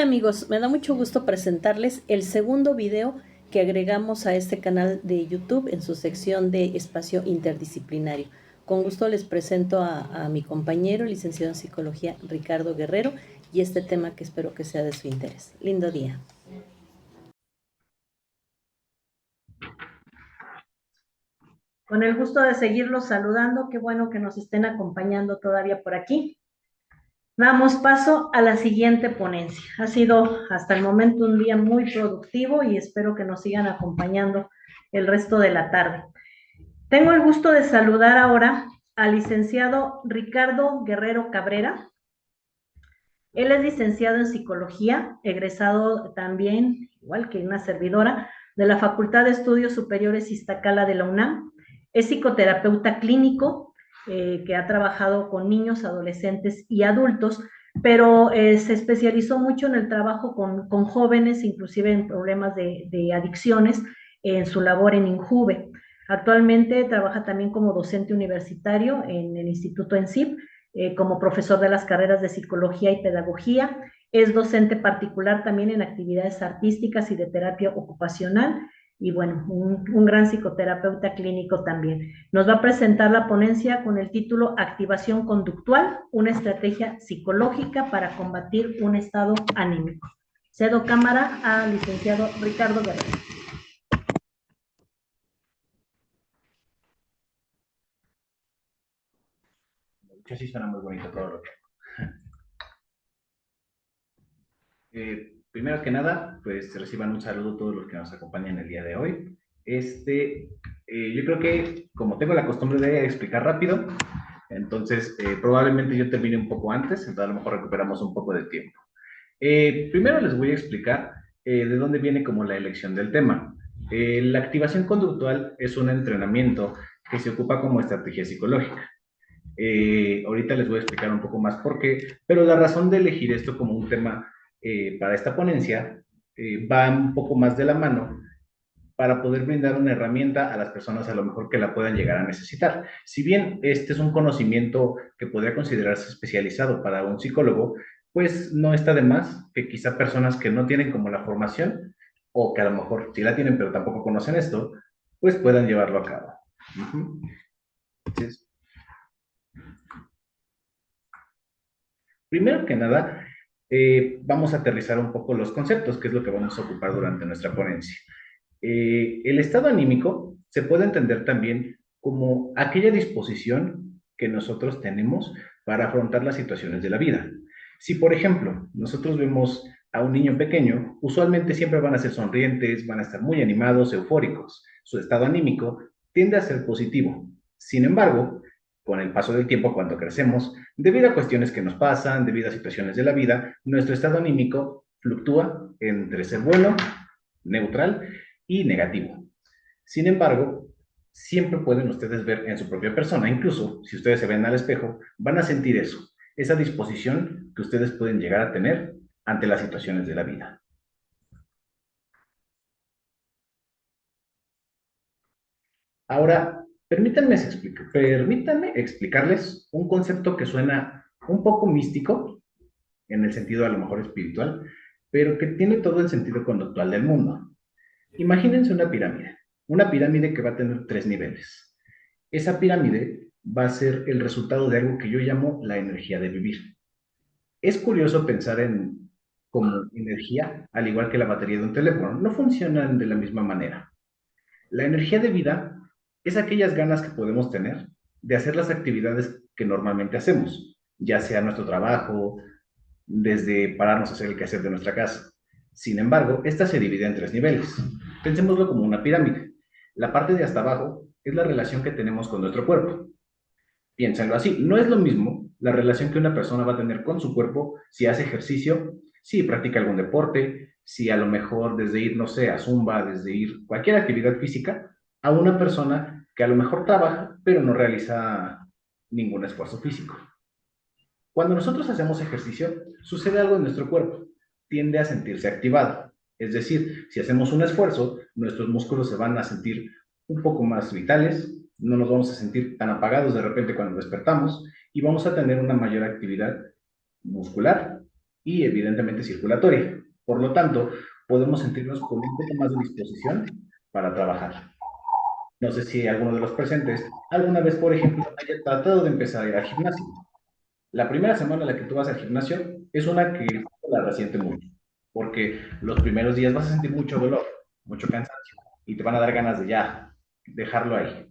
Hola amigos, me da mucho gusto presentarles el segundo video que agregamos a este canal de YouTube en su sección de espacio interdisciplinario. Con gusto les presento a mi compañero, licenciado en psicología, Ricardo Guerrero, y este tema que espero que sea de su interés. Lindo día. Con el gusto de seguirlos saludando, qué bueno que nos estén acompañando todavía por aquí. Damos paso a la siguiente ponencia. Ha sido hasta el momento un día muy productivo y espero que nos sigan acompañando el resto de la tarde. Tengo el gusto de saludar ahora al licenciado Ricardo Guerrero Cabrera. Él es licenciado en psicología, egresado también, igual que una servidora, de la Facultad de Estudios Superiores Iztacala de la UNAM. Es psicoterapeuta clínico que ha trabajado con niños, adolescentes y adultos, pero se especializó mucho en el trabajo con jóvenes, inclusive en problemas de adicciones, en su labor en INJUVE. Actualmente trabaja también como docente universitario en el Instituto ENSIP, como profesor de las carreras de psicología y pedagogía. Es docente particular también en actividades artísticas y de terapia ocupacional. Y bueno, un gran psicoterapeuta clínico también. Nos va a presentar la ponencia con el título Activación conductual, una estrategia psicológica para combatir un estado anímico. Cedo cámara al licenciado Ricardo Guerrero. Que sí suena muy bonito todo lo que... primero que nada, pues reciban un saludo a todos los que nos acompañan el día de hoy. Yo creo que como tengo la costumbre de explicar rápido, entonces probablemente yo termine un poco antes, entonces a lo mejor recuperamos un poco de tiempo. Primero les voy a explicar de dónde viene como la elección del tema. La activación conductual es un entrenamiento que se ocupa como estrategia psicológica. Ahorita les voy a explicar un poco más por qué, pero la razón de elegir esto como un tema para esta ponencia va un poco más de la mano para poder brindar una herramienta a las personas a lo mejor que la puedan llegar a necesitar. Si bien este es un conocimiento que podría considerarse especializado para un psicólogo, pues no está de más que quizá personas que no tienen como la formación o que a lo mejor sí la tienen pero tampoco conocen esto, pues puedan llevarlo a cabo. Entonces, primero que nada, vamos a aterrizar un poco los conceptos, que es lo que vamos a ocupar durante nuestra ponencia. El estado anímico se puede entender también como aquella disposición que nosotros tenemos para afrontar las situaciones de la vida. Si, por ejemplo, nosotros vemos a un niño pequeño, usualmente siempre van a ser sonrientes, van a estar muy animados, eufóricos. Su estado anímico tiende a ser positivo. Sin embargo, con el paso del tiempo, cuando crecemos, debido a cuestiones que nos pasan, debido a situaciones de la vida, nuestro estado anímico fluctúa entre ser bueno, neutral y negativo. Sin embargo, siempre pueden ustedes ver en su propia persona, incluso si ustedes se ven al espejo, van a sentir eso, esa disposición que ustedes pueden llegar a tener ante las situaciones de la vida. Ahora, permítanme explicarles un concepto que suena un poco místico, en el sentido a lo mejor espiritual, pero que tiene todo el sentido conductual del mundo. Imagínense una pirámide que va a tener 3 niveles. Esa pirámide va a ser el resultado de algo que yo llamo la energía de vivir. Es curioso pensar en como energía, al igual que la batería de un teléfono, no funcionan de la misma manera. La energía de vida es aquellas ganas que podemos tener de hacer las actividades que normalmente hacemos, ya sea nuestro trabajo, desde pararnos a hacer el quehacer de nuestra casa. Sin embargo, esta se divide en 3 niveles. Pensémoslo como una pirámide. La parte de hasta abajo es la relación que tenemos con nuestro cuerpo. Piénsenlo así, no es lo mismo la relación que una persona va a tener con su cuerpo si hace ejercicio, si practica algún deporte, si a lo mejor desde ir, no sé, a zumba, desde ir cualquier actividad física, a una persona que a lo mejor trabaja, pero no realiza ningún esfuerzo físico. Cuando nosotros hacemos ejercicio, sucede algo en nuestro cuerpo, tiende a sentirse activado. Es decir, si hacemos un esfuerzo, nuestros músculos se van a sentir un poco más vitales, no nos vamos a sentir tan apagados de repente cuando despertamos y vamos a tener una mayor actividad muscular y evidentemente circulatoria. Por lo tanto, podemos sentirnos con un poco más de disposición para trabajar. No sé si alguno de los presentes alguna vez, por ejemplo, haya tratado de empezar a ir al gimnasio. La primera semana en la que tú vas al gimnasio es una que la resiente mucho, porque los primeros días vas a sentir mucho dolor, mucho cansancio, y te van a dar ganas de ya dejarlo ahí.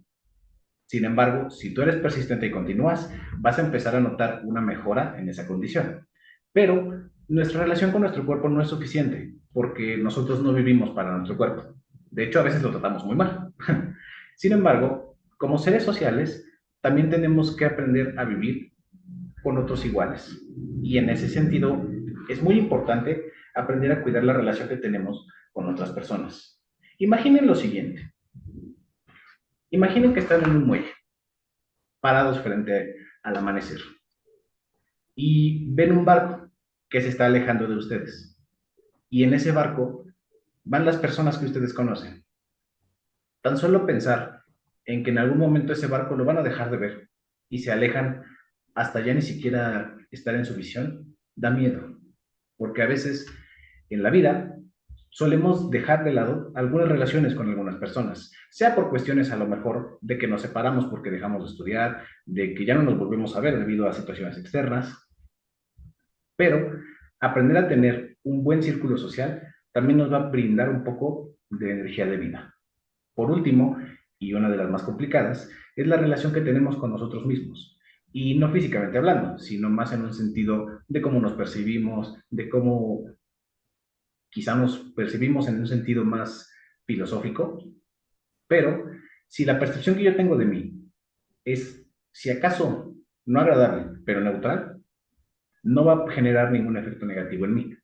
Sin embargo, si tú eres persistente y continúas, vas a empezar a notar una mejora en esa condición. Pero nuestra relación con nuestro cuerpo no es suficiente, porque nosotros no vivimos para nuestro cuerpo. De hecho, a veces lo tratamos muy mal. Sin embargo, como seres sociales, también tenemos que aprender a vivir con otros iguales. Y en ese sentido, es muy importante aprender a cuidar la relación que tenemos con otras personas. Imaginen lo siguiente. Imaginen que están en un muelle, parados frente al amanecer, y ven un barco que se está alejando de ustedes. Y en ese barco van las personas que ustedes conocen. Tan solo pensar en que en algún momento ese barco lo van a dejar de ver y se alejan hasta ya ni siquiera estar en su visión, da miedo, porque a veces en la vida solemos dejar de lado algunas relaciones con algunas personas, sea por cuestiones a lo mejor de que nos separamos porque dejamos de estudiar, de que ya no nos volvemos a ver debido a situaciones externas, pero aprender a tener un buen círculo social también nos va a brindar un poco de energía de vida. Por último, y una de las más complicadas, es la relación que tenemos con nosotros mismos. Y no físicamente hablando, sino más en un sentido de cómo nos percibimos, de cómo quizá nos percibimos en un sentido más filosófico, pero si la percepción que yo tengo de mí es, si acaso, no agradable, pero neutral, no va a generar ningún efecto negativo en mí.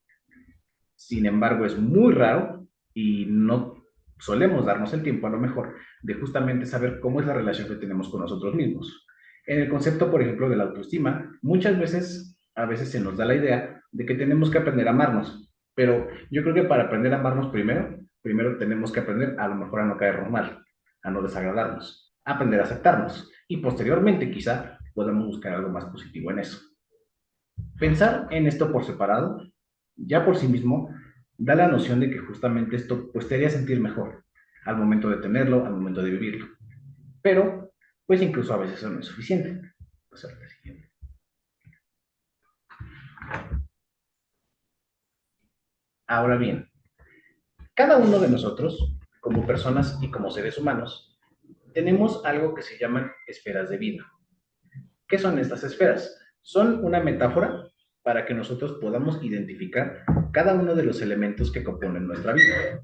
Sin embargo, es muy raro y no solemos darnos el tiempo a lo mejor de justamente saber cómo es la relación que tenemos con nosotros mismos. En el concepto, por ejemplo, de la autoestima, muchas veces, a veces se nos da la idea de que tenemos que aprender a amarnos, pero yo creo que para aprender a amarnos primero tenemos que aprender a lo mejor a no caernos mal, a no desagradarnos, a aprender a aceptarnos y posteriormente quizá podamos buscar algo más positivo en eso. Pensar en esto por separado, ya por sí mismo, da la noción de que justamente esto pues te haría sentir mejor al momento de tenerlo, al momento de vivirlo. Pero, pues incluso a veces eso no es suficiente. Pues ahora siguiente. Ahora bien, cada uno de nosotros, como personas y como seres humanos, tenemos algo que se llaman esferas de vida. ¿Qué son estas esferas? Son una metáfora para que nosotros podamos identificar cada uno de los elementos que componen nuestra vida.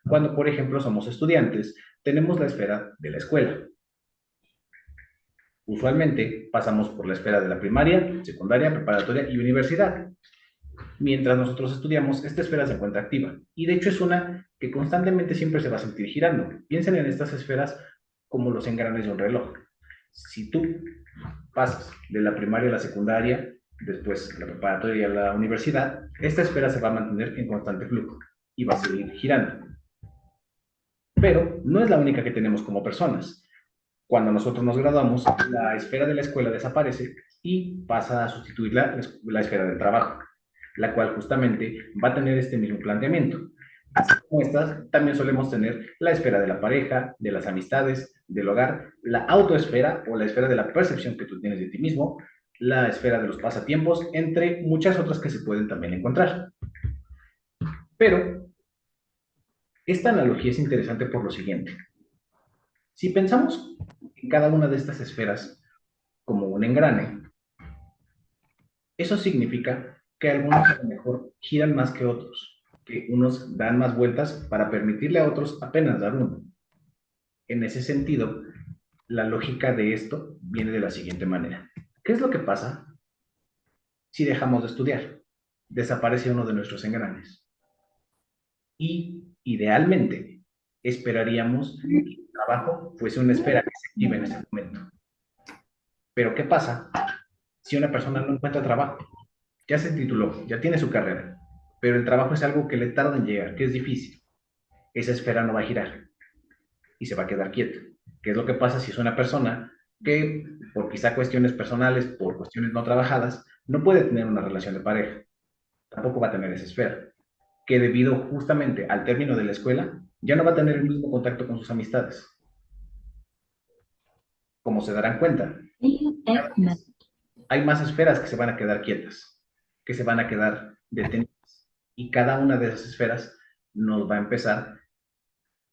Cuando, por ejemplo, somos estudiantes, tenemos la esfera de la escuela. Usualmente pasamos por la esfera de la primaria, secundaria, preparatoria y universidad. Mientras nosotros estudiamos, esta esfera se encuentra activa. Y de hecho es una que constantemente siempre se va a sentir girando. Piensen en estas esferas como los engranes de un reloj. Si tú pasas de la primaria a la secundaria, después la preparatoria y a la universidad, esta esfera se va a mantener en constante flujo y va a seguir girando. Pero no es la única que tenemos como personas. Cuando nosotros nos graduamos, la esfera de la escuela desaparece y pasa a sustituir la esfera del trabajo, la cual justamente va a tener este mismo planteamiento. Así como estas, también solemos tener la esfera de la pareja, de las amistades, del hogar, la autoesfera o la esfera de la percepción que tú tienes de ti mismo, la esfera de los pasatiempos, entre muchas otras que se pueden también encontrar. Pero esta analogía es interesante por lo siguiente. Si pensamos en cada una de estas esferas como un engrane, eso significa que algunos a lo mejor giran más que otros, que unos dan más vueltas para permitirle a otros apenas dar uno. En ese sentido, la lógica de esto viene de la siguiente manera. ¿Qué es lo que pasa si dejamos de estudiar? Desaparece uno de nuestros engranes. Y, idealmente, esperaríamos que el trabajo fuese una esfera que se active en ese momento. Pero ¿qué pasa si una persona no encuentra trabajo? Ya se tituló, ya tiene su carrera, pero el trabajo es algo que le tarda en llegar, que es difícil. Esa esfera no va a girar y se va a quedar quieta. ¿Qué es lo que pasa si es una persona que, por quizá cuestiones personales, por cuestiones no trabajadas, no puede tener una relación de pareja? tampoco va a tener esa esfera, que debido justamente al término de la escuela, ya no va a tener el mismo contacto con sus amistades. Como se darán cuenta, hay más esferas que se van a quedar quietas, que se van a quedar detenidas, y cada una de esas esferas nos va a empezar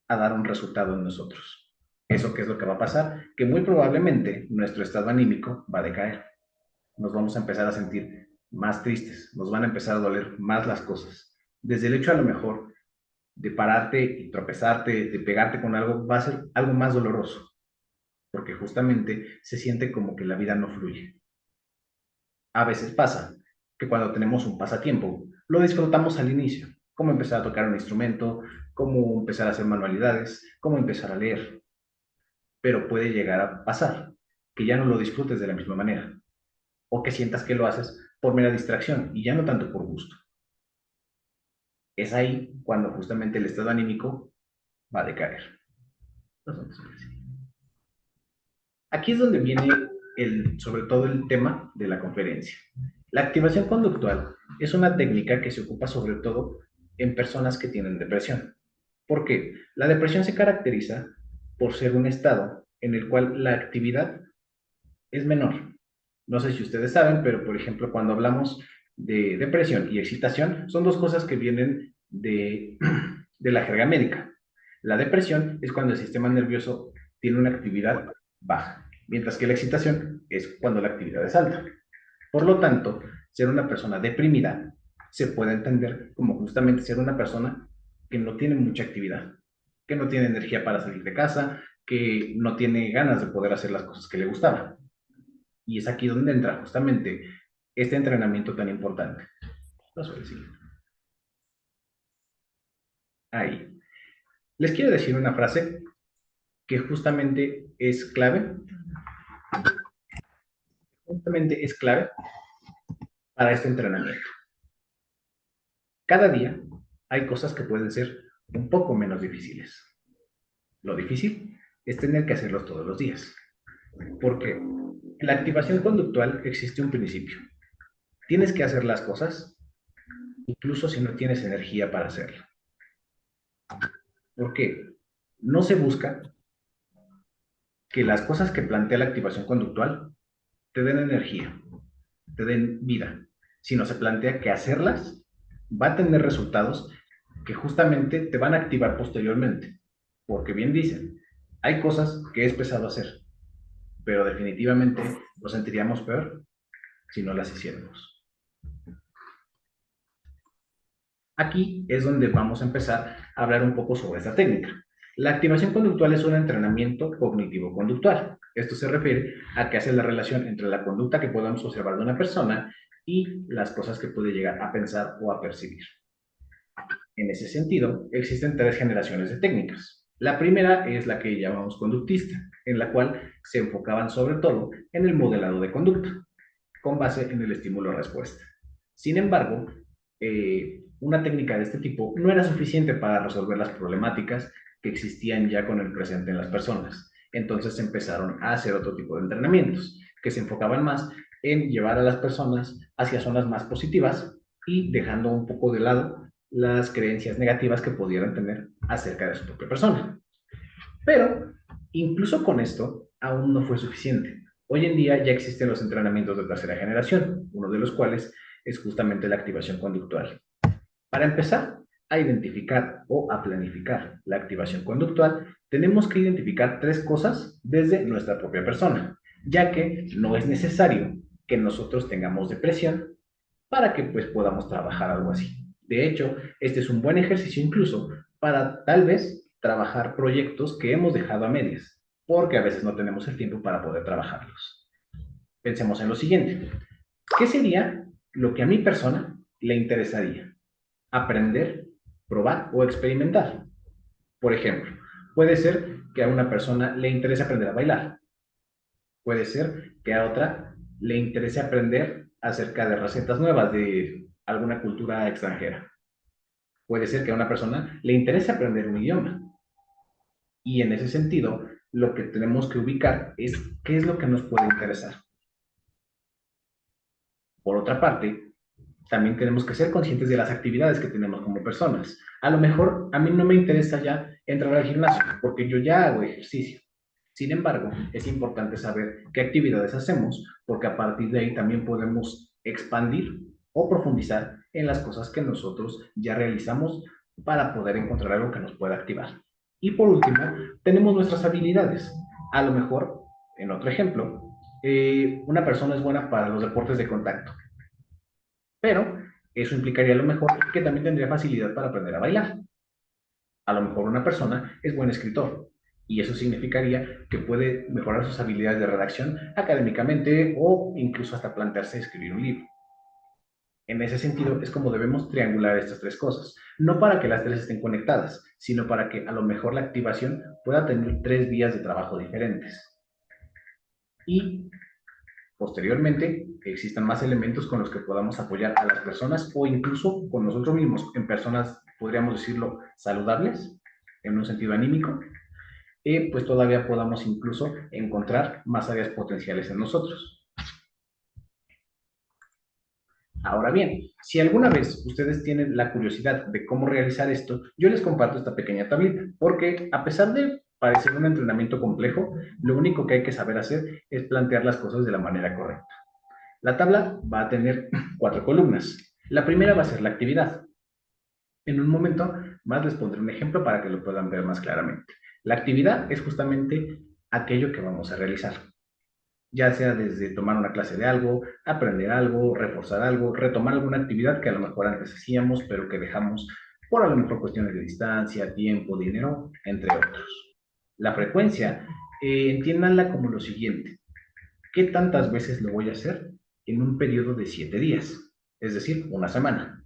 a dar un resultado en nosotros. ¿Eso qué es lo que va a pasar? Que muy probablemente nuestro estado anímico va a decaer. Nos vamos a empezar a sentir más tristes, nos van a empezar a doler más las cosas. Desde el hecho a lo mejor de pararte y tropezarte, de pegarte con algo, va a ser algo más doloroso, porque justamente se siente como que la vida no fluye. A veces pasa que cuando tenemos un pasatiempo, lo disfrutamos al inicio, como empezar a tocar un instrumento, como empezar a hacer manualidades, como empezar a leer, pero puede llegar a pasar que ya no lo disfrutes de la misma manera, o que sientas que lo haces por mera distracción y ya no tanto por gusto. Es ahí cuando justamente el estado anímico va a decaer. Aquí es donde viene sobre todo el tema de la conferencia. La activación conductual es una técnica que se ocupa sobre todo en personas que tienen depresión. ¿Por qué? La depresión se caracteriza por ser un estado en el cual la actividad es menor. No sé si ustedes saben, pero por ejemplo, cuando hablamos de depresión y excitación, son dos cosas que vienen de la jerga médica. La depresión es cuando el sistema nervioso tiene una actividad baja, mientras que la excitación es cuando la actividad es alta. Por lo tanto, ser una persona deprimida se puede entender como justamente ser una persona que no tiene mucha actividad, que no tiene energía para salir de casa, que no tiene ganas de poder hacer las cosas que le gustaban. Y es aquí donde entra justamente este entrenamiento tan importante. Paso al siguiente. Ahí. Les quiero decir una frase que justamente es clave para este entrenamiento. Cada día hay cosas que pueden ser un poco menos difíciles. Lo difícil es tener que hacerlos todos los días. Porque en la activación conductual existe un principio. Tienes que hacer las cosas incluso si no tienes energía para hacerlo. ¿Por qué? No se busca que las cosas que plantea la activación conductual te den energía, te den vida, sino se plantea que hacerlas va a tener resultados que justamente te van a activar posteriormente. Porque bien dicen, hay cosas que es pesado hacer, pero definitivamente nos sentiríamos peor si no las hiciéramos. Aquí es donde vamos a empezar a hablar un poco sobre esta técnica. La activación conductual es un entrenamiento cognitivo-conductual. Esto se refiere a que hace la relación entre la conducta que podamos observar de una persona y las cosas que puede llegar a pensar o a percibir. En ese sentido, existen tres generaciones de técnicas. La primera es la que llamamos conductista, en la cual se enfocaban sobre todo en el modelado de conducta, con base en el estímulo-respuesta. Sin embargo, una técnica de este tipo no era suficiente para resolver las problemáticas que existían ya con el presente en las personas. Entonces empezaron a hacer otro tipo de entrenamientos que se enfocaban más en llevar a las personas hacia zonas más positivas y dejando un poco de lado las creencias negativas que pudieran tener acerca de su propia persona. Pero incluso con esto aún no fue suficiente. Hoy en día ya existen los entrenamientos de tercera generación, uno de los cuales es justamente la activación conductual. Para empezar a identificar o a planificar la activación conductual, tenemos que identificar tres cosas desde nuestra propia persona, ya que no es necesario que nosotros tengamos depresión para que pues podamos trabajar algo así. De hecho, este es un buen ejercicio incluso para tal vez trabajar proyectos que hemos dejado a medias, porque a veces no tenemos el tiempo para poder trabajarlos. Pensemos en lo siguiente. ¿Qué sería lo que a mi persona le interesaría? Aprender, probar o experimentar. Por ejemplo, puede ser que a una persona le interese aprender a bailar. Puede ser que a otra le interese aprender acerca de recetas nuevas de alguna cultura extranjera. Puede ser que a una persona le interese aprender un idioma. Y en ese sentido, lo que tenemos que ubicar es qué es lo que nos puede interesar. Por otra parte, también tenemos que ser conscientes de las actividades que tenemos como personas. A lo mejor a mí no me interesa ya entrar al gimnasio, porque yo ya hago ejercicio. Sin embargo, es importante saber qué actividades hacemos, porque a partir de ahí también podemos expandir o profundizar en las cosas que nosotros ya realizamos para poder encontrar algo que nos pueda activar. Y por último, tenemos nuestras habilidades. A lo mejor, en otro ejemplo, una persona es buena para los deportes de contacto, pero eso implicaría a lo mejor que también tendría facilidad para aprender a bailar. A lo mejor una persona es buen escritor y eso significaría que puede mejorar sus habilidades de redacción académicamente o incluso hasta plantearse escribir un libro. En ese sentido, es como debemos triangular estas tres cosas. No para que las tres estén conectadas, sino para que a lo mejor la activación pueda tener tres vías de trabajo diferentes. Y posteriormente, que existan más elementos con los que podamos apoyar a las personas o incluso con nosotros mismos en personas, podríamos decirlo, saludables, en un sentido anímico, pues todavía podamos incluso encontrar más áreas potenciales en nosotros. Ahora bien, si alguna vez ustedes tienen la curiosidad de cómo realizar esto, yo les comparto esta pequeña tablita, porque a pesar de parecer un entrenamiento complejo, lo único que hay que saber hacer es plantear las cosas de la manera correcta. La tabla va a tener 4 columnas. La primera va a ser la actividad. En un momento más les pondré un ejemplo para que lo puedan ver más claramente. La actividad es justamente aquello que vamos a realizar, ya sea desde tomar una clase de algo, aprender algo, reforzar algo, retomar alguna actividad que a lo mejor antes hacíamos, pero que dejamos por a lo mejor cuestiones de distancia, tiempo, dinero, entre otros. La frecuencia, entiéndanla como lo siguiente. ¿Qué tantas veces lo voy a hacer en un periodo de 7 días? Es decir, una semana.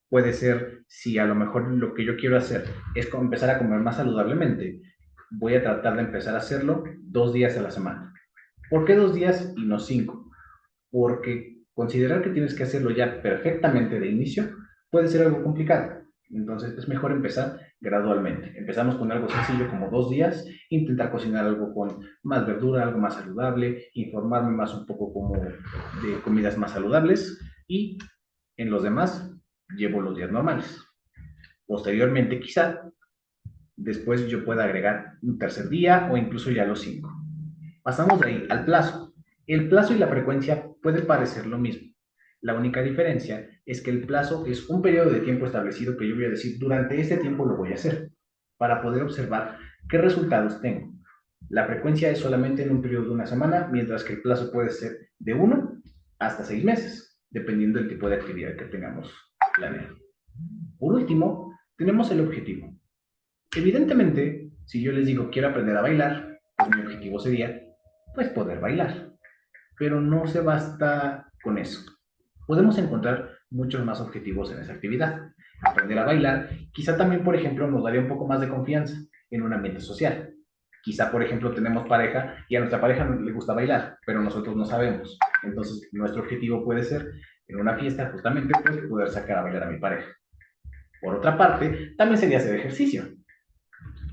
Puede ser, si a lo mejor lo que yo quiero hacer es empezar a comer más saludablemente, voy a tratar de empezar a hacerlo 2 días a la semana. ¿Por qué 2 días y no 5? Porque considerar que tienes que hacerlo ya perfectamente de inicio puede ser algo complicado. Entonces es mejor empezar gradualmente. Empezamos con algo sencillo como 2 días, intentar cocinar algo con más verdura, algo más saludable, informarme más un poco como de comidas más saludables y en los demás llevo los días normales. Posteriormente quizá después yo pueda agregar un tercer día o incluso ya los 5. Pasamos de ahí al plazo. El plazo y la frecuencia pueden parecer lo mismo. La única diferencia es que el plazo es un periodo de tiempo establecido que yo voy a decir, durante este tiempo lo voy a hacer, para poder observar qué resultados tengo. La frecuencia es solamente en un periodo de una semana, mientras que el plazo puede ser de 1 hasta 6 meses, dependiendo del tipo de actividad que tengamos planeado. Por último, tenemos el objetivo. Evidentemente, si yo les digo quiero aprender a bailar, pues mi objetivo sería pues poder bailar. Pero no se basta con eso. Podemos encontrar muchos más objetivos en esa actividad. Aprender a bailar, quizá también, por ejemplo, nos daría un poco más de confianza en un ambiente social. Quizá, por ejemplo, tenemos pareja y a nuestra pareja no le gusta bailar, pero nosotros no sabemos. Entonces, nuestro objetivo puede ser, en una fiesta, justamente, pues, poder sacar a bailar a mi pareja. Por otra parte, también sería hacer ejercicio.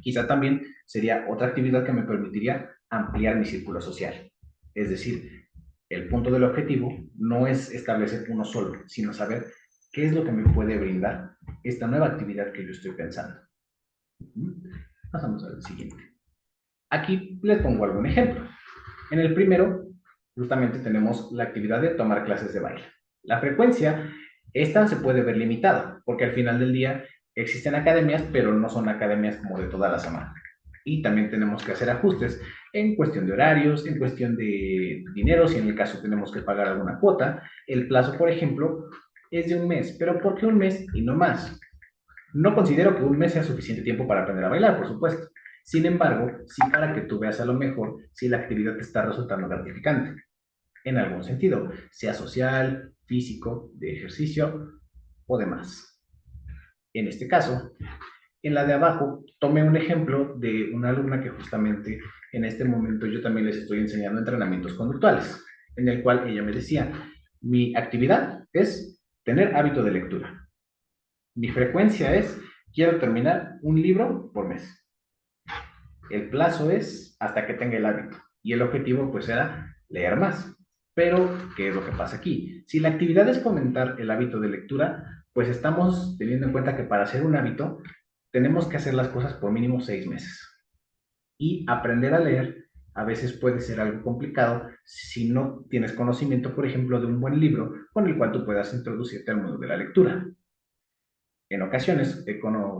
Quizá también sería otra actividad que me permitiría ampliar mi círculo social. Es decir, el punto del objetivo no es establecer uno solo, sino saber qué es lo que me puede brindar esta nueva actividad que yo estoy pensando. Pasamos al siguiente. Aquí les pongo algún ejemplo. En el primero, justamente tenemos la actividad de tomar clases de baile. La frecuencia, esta se puede ver limitada, porque al final del día existen academias, pero no son academias como de toda la semana. Y también tenemos que hacer ajustes en cuestión de horarios, en cuestión de dinero, si en el caso tenemos que pagar alguna cuota. El plazo, por ejemplo, es de un mes, pero ¿por qué un mes y no más? No considero que un mes sea suficiente tiempo para aprender a bailar, por supuesto. Sin embargo, sí para que tú veas a lo mejor si la actividad te está resultando gratificante, en algún sentido, sea social, físico, de ejercicio o demás. En este caso, en la de abajo, tomé un ejemplo de una alumna que justamente en este momento yo también les estoy enseñando entrenamientos conductuales, en el cual ella me decía, mi actividad es tener hábito de lectura. Mi frecuencia es, quiero terminar un libro por mes. El plazo es hasta que tenga el hábito. Y el objetivo pues era leer más. Pero, ¿qué es lo que pasa aquí? Si la actividad es fomentar el hábito de lectura, pues estamos teniendo en cuenta que para hacer un hábito tenemos que hacer las cosas por mínimo 6 meses. Y aprender a leer a veces puede ser algo complicado si no tienes conocimiento, por ejemplo, de un buen libro con el cual tú puedas introducirte al mundo de la lectura. En ocasiones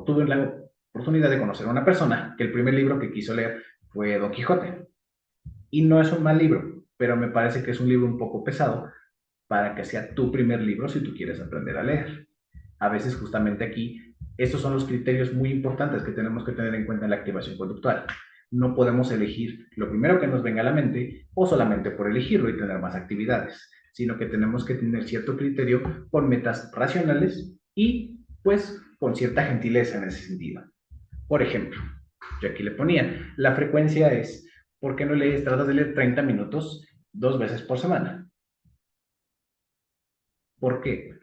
tuve la oportunidad de conocer a una persona que el primer libro que quiso leer fue Don Quijote. Y no es un mal libro, pero me parece que es un libro un poco pesado para que sea tu primer libro si tú quieres aprender a leer. A veces justamente aquí, estos son los criterios muy importantes que tenemos que tener en cuenta en la activación conductual. No podemos elegir lo primero que nos venga a la mente o solamente por elegirlo y tener más actividades, sino que tenemos que tener cierto criterio con metas racionales y pues con cierta gentileza en ese sentido. Por ejemplo, yo aquí le ponía, la frecuencia es, ¿por qué no lees? Tratas de leer 30 minutos 2 veces por semana. ¿Por qué?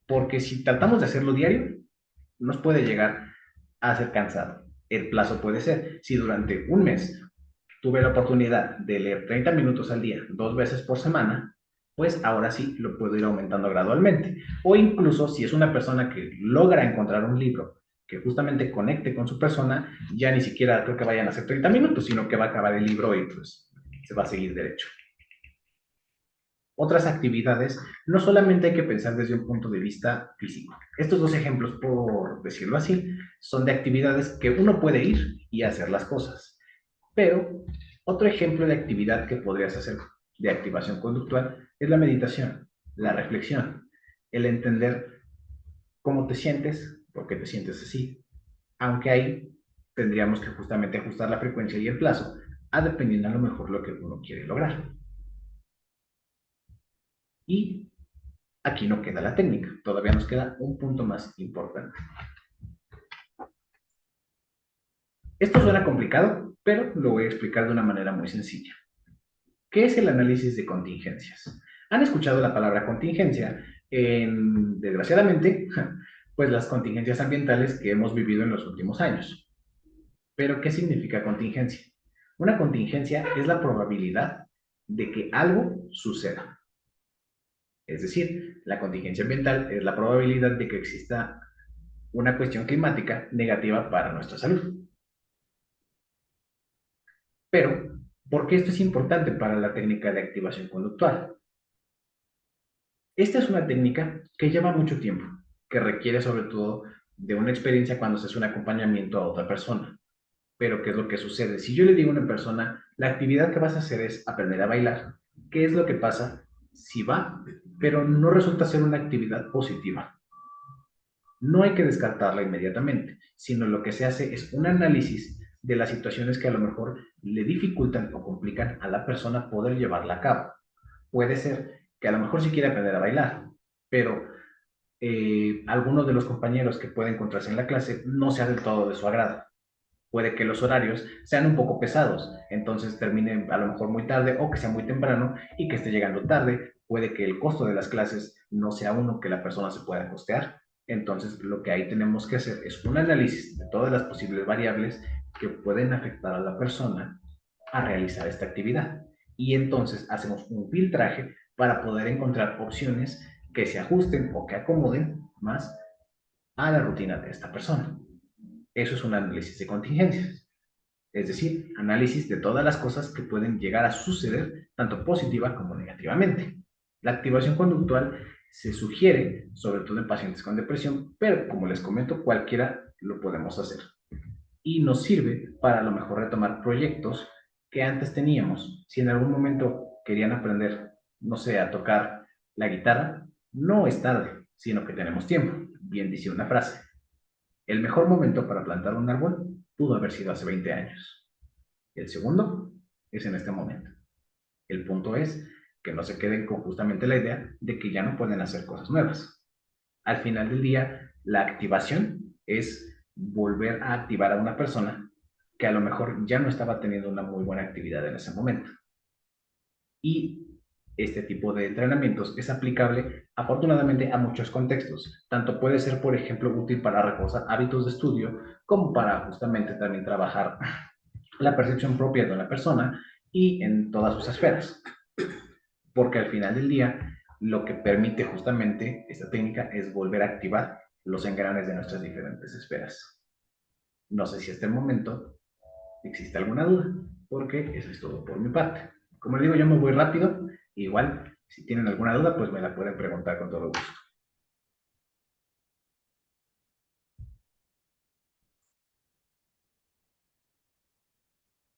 Porque si tratamos de hacerlo diario, nos puede llegar a ser cansado. El plazo puede ser, si durante un mes tuve la oportunidad de leer 30 minutos al día, 2 veces por semana, pues ahora sí lo puedo ir aumentando gradualmente. O incluso si es una persona que logra encontrar un libro que justamente conecte con su persona, ya ni siquiera creo que vayan a ser 30 minutos, sino que va a acabar el libro y pues se va a seguir derecho. Otras actividades, no solamente hay que pensar desde un punto de vista físico. Estos dos ejemplos, por decirlo así, son de actividades que uno puede ir y hacer las cosas. Pero otro ejemplo de actividad que podrías hacer de activación conductual es la meditación, la reflexión, el entender cómo te sientes, por qué te sientes así, aunque ahí tendríamos que justamente ajustar la frecuencia y el plazo, a dependiendo a lo mejor lo que uno quiere lograr. Y aquí no queda la técnica, todavía nos queda un punto más importante. Esto suena complicado, pero lo voy a explicar de una manera muy sencilla. ¿Qué es el análisis de contingencias? ¿Han escuchado la palabra contingencia? Desgraciadamente, pues las contingencias ambientales que hemos vivido en los últimos años. Pero, ¿qué significa contingencia? Una contingencia es la probabilidad de que algo suceda. Es decir, la contingencia ambiental es la probabilidad de que exista una cuestión climática negativa para nuestra salud. Pero, ¿por qué esto es importante para la técnica de activación conductual? Esta es una técnica que lleva mucho tiempo, que requiere sobre todo de una experiencia cuando se hace un acompañamiento a otra persona. Pero, ¿qué es lo que sucede? Si yo le digo a una persona, la actividad que vas a hacer es aprender a bailar, ¿qué es lo que pasa si va, pero no resulta ser una actividad positiva? No hay que descartarla inmediatamente, sino lo que se hace es un análisis de las situaciones que a lo mejor le dificultan o complican a la persona poder llevarla a cabo. Puede ser que a lo mejor sí quiere aprender a bailar, pero algunos de los compañeros que puede encontrarse en la clase no sea del todo de su agrado. Puede que los horarios sean un poco pesados, entonces termine a lo mejor muy tarde o que sea muy temprano y que esté llegando tarde. Puede que el costo de las clases no sea uno que la persona se pueda costear. Entonces, lo que ahí tenemos que hacer es un análisis de todas las posibles variables que pueden afectar a la persona a realizar esta actividad. Y entonces hacemos un filtraje para poder encontrar opciones que se ajusten o que acomoden más a la rutina de esta persona. Eso es un análisis de contingencias, es decir, análisis de todas las cosas que pueden llegar a suceder, tanto positiva como negativamente. La activación conductual se sugiere, sobre todo en pacientes con depresión, pero como les comento, cualquiera lo podemos hacer. Y nos sirve para a lo mejor retomar proyectos que antes teníamos. Si en algún momento querían aprender, no sé, a tocar la guitarra, no es tarde, sino que tenemos tiempo. Bien dice una frase. El mejor momento para plantar un árbol pudo haber sido hace 20 años. El segundo es en este momento. El punto es que no se queden con justamente la idea de que ya no pueden hacer cosas nuevas. Al final del día, la activación es volver a activar a una persona que a lo mejor ya no estaba teniendo una muy buena actividad en ese momento. Y este tipo de entrenamientos es aplicable afortunadamente a muchos contextos. Tanto puede ser, por ejemplo, útil para reforzar hábitos de estudio, como para justamente también trabajar la percepción propia de una persona y en todas sus esferas. porque al final del día lo que permite justamente esta técnica es volver a activar los engranes de nuestras diferentes esferas. No sé si hasta el momento existe alguna duda, porque eso es todo por mi parte. Como les digo, yo me voy rápido, igual si tienen alguna duda, pues me la pueden preguntar con todo gusto.